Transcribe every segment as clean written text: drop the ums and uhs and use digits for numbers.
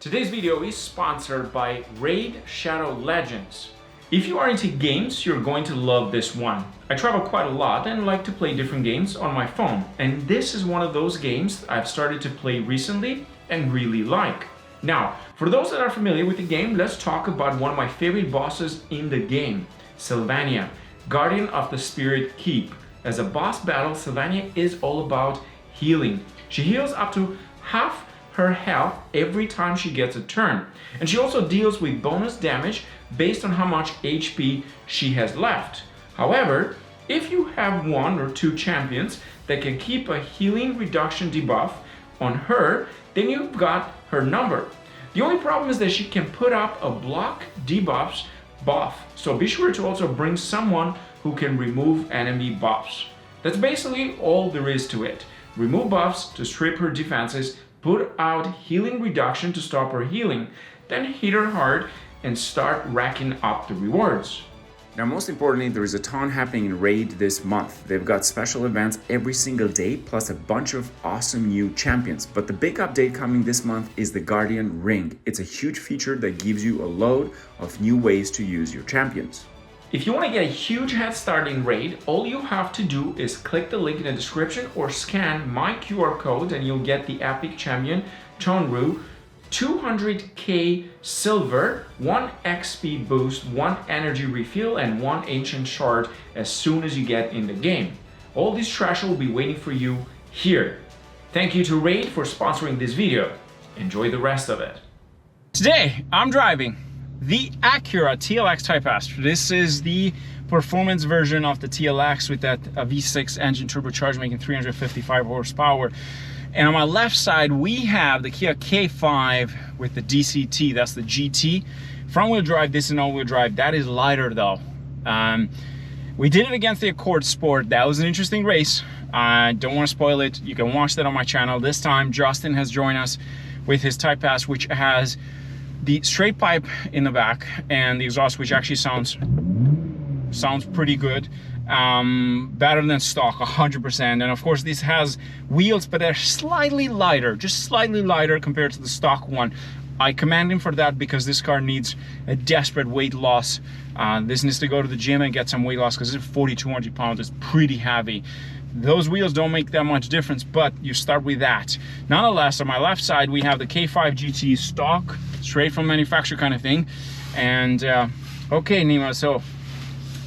Today's video is sponsored by Raid Shadow Legends. If you are into games, you're going to love this one. I travel quite a lot and like to play different games on my phone, and this is one of those games I've started to play recently and really like. Now, for those that are familiar with the game, let's talk about one of my favorite bosses in the game, Sylvania, Guardian of the Spirit Keep. As a boss battle, Sylvania is all about healing. She heals up to half her health every time she gets a turn, and she also deals with bonus damage based on how much HP she has left. However, if you have one or two champions that can keep a healing reduction debuff on her, then you've got her number. The only problem is that she can put up a block debuffs buff, so be sure to also bring someone who can remove enemy buffs. That's basically all there is to it. Remove buffs to strip her defenses, put out healing reduction to stop her healing, then hit her hard and start racking up the rewards. Now, most importantly, there is a ton happening in Raid this month. They've got special events every single day, plus a bunch of awesome new champions. But the big update coming this month is the Guardian Ring. It's a huge feature that gives you a load of new ways to use your champions. If you want to get a huge head start in Raid, all you have to do is click the link in the description or scan my QR code and you'll get the epic champion Tonru, 200k silver, 1 XP boost, 1 energy refill, and 1 ancient shard as soon as you get in the game. All this trash will be waiting for you here. Thank you to Raid for sponsoring this video. Enjoy the rest of it. Today, I'm driving the Acura TLX Type S. This is the performance version of the TLX with that V6 engine turbocharged, making 355 horsepower. And on my left side, we have the Kia K5 with the DCT, that's the GT. Front-wheel drive, this is all-wheel drive. That is lighter though. We did it against the Accord Sport. That was an interesting race. I don't want to spoil it. You can watch that on my channel. This time, Justin has joined us with his Type S, which has the straight pipe in the back and the exhaust, which actually sounds pretty good. Better than stock, 100%. And of course, this has wheels, but they're slightly lighter, just slightly lighter compared to the stock one. I commend him for that because this car needs a desperate weight loss. This needs to go to the gym and get some weight loss because it's 4,200 pounds. It's pretty heavy. Those wheels don't make that much difference, but you start with that. Nonetheless, on my left side, we have the K5 GT stock, straight from manufacturer kind of thing. And okay, Nima, so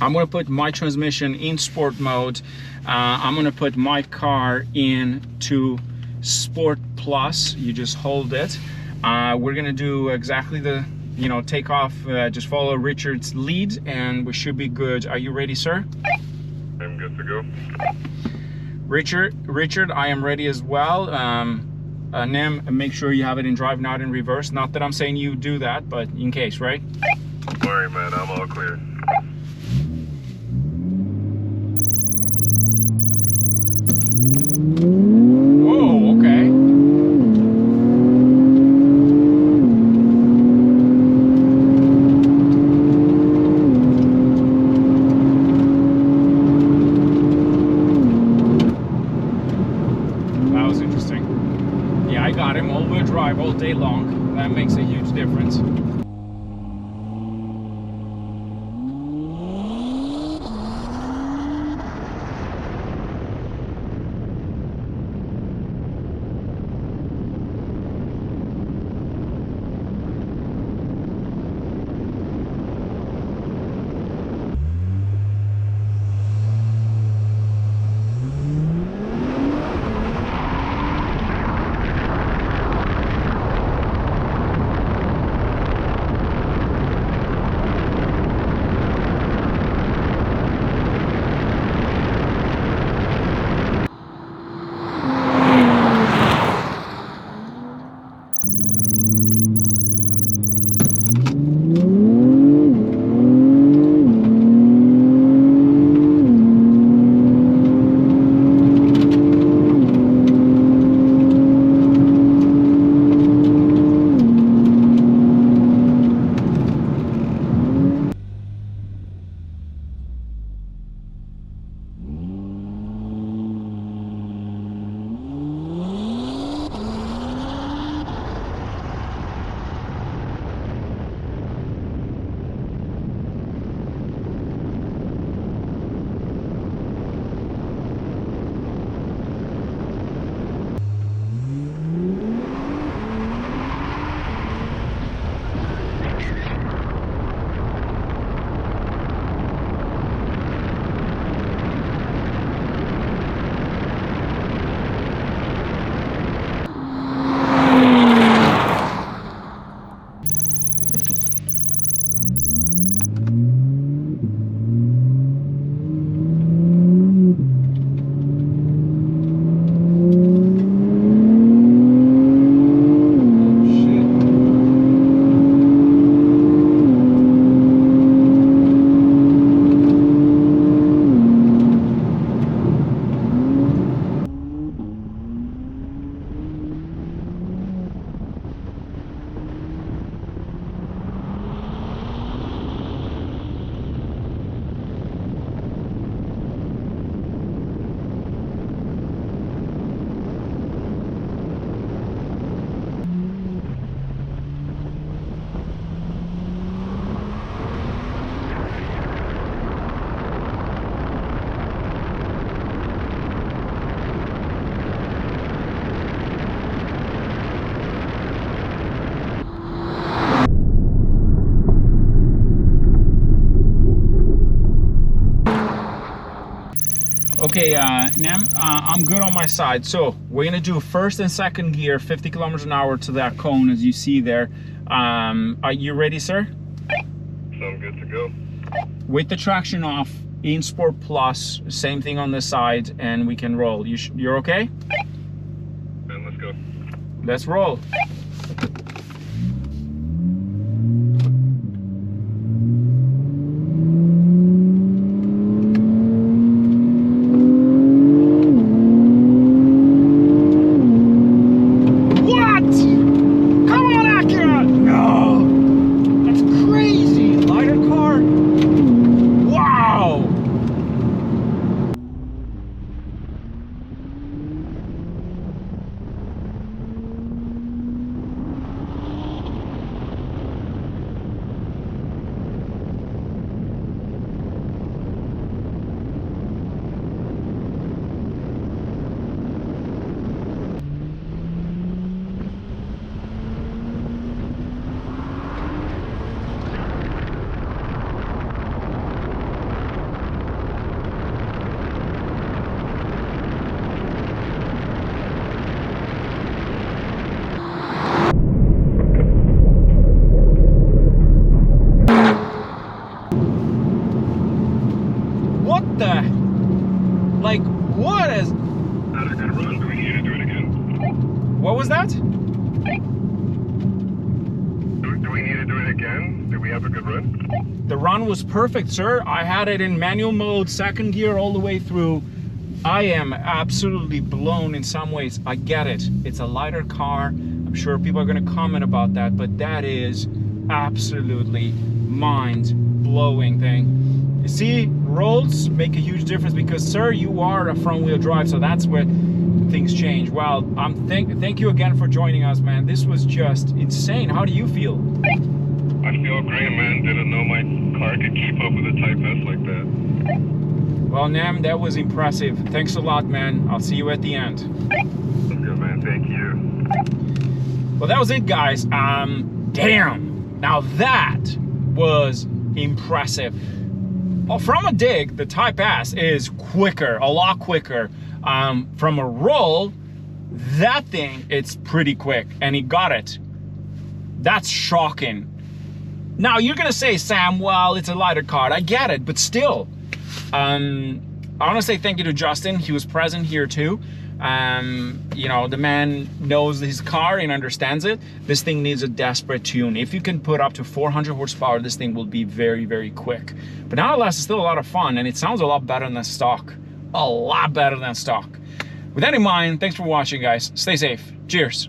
I'm gonna put my transmission in sport mode. I'm gonna put my car into Sport Plus. You just hold it. We're gonna do exactly the, take off, just follow Richard's lead and we should be good. Are you ready, sir? I'm good to go. Richard, I am ready as well. Nem, make sure you have it in drive, not in reverse. Not that I'm saying you do that, but in case, right? Don't worry, man, I'm all clear. Whoa, okay. That was interesting. Yeah, I got him all-wheel drive all day long. That makes a huge difference. Okay, Nam, I'm good on my side. So we're gonna do first and second gear, 50 kilometers an hour to that cone as you see there. Are you ready, sir? So I'm good to go. With the traction off, in Sport Plus, same thing on the side, and we can roll. You're okay? And let's go. Let's roll. What the? Like, what is? Had a good run. Do we need to do it again? What was that? Do we need to do it again? Did we have a good run? The run was perfect, sir. I had it in manual mode, second gear all the way through. I am absolutely blown in some ways. I get it. It's a lighter car. I'm sure people are going to comment about that, but that is absolutely mind-blowing thing. You see, rolls make a huge difference because, sir, you are a front-wheel drive, so that's where things change. Well, thank you again for joining us, man. This was just insane. How do you feel? I feel great, man. Didn't know my car could keep up with a Type S like that. Well, Nam, that was impressive. Thanks a lot, man. I'll see you at the end. That's good, man. Thank you. Well, that was it, guys. Damn. Now that was impressive. Well, from a dig, the Type S is quicker, a lot quicker. From a roll, that thing, it's pretty quick, and he got it. That's shocking. Now, you're gonna say, Sam, well, it's a lighter car. I get it, but still. I want to say thank you to Justin. He was present here too. You know, the man knows his car and understands it. This thing needs a desperate tune. If you can put up to 400 horsepower, this thing will be very, very quick. But nonetheless, it's still a lot of fun, and it sounds a lot better than stock. A lot better than stock. With that in mind, thanks for watching, guys. Stay safe. Cheers.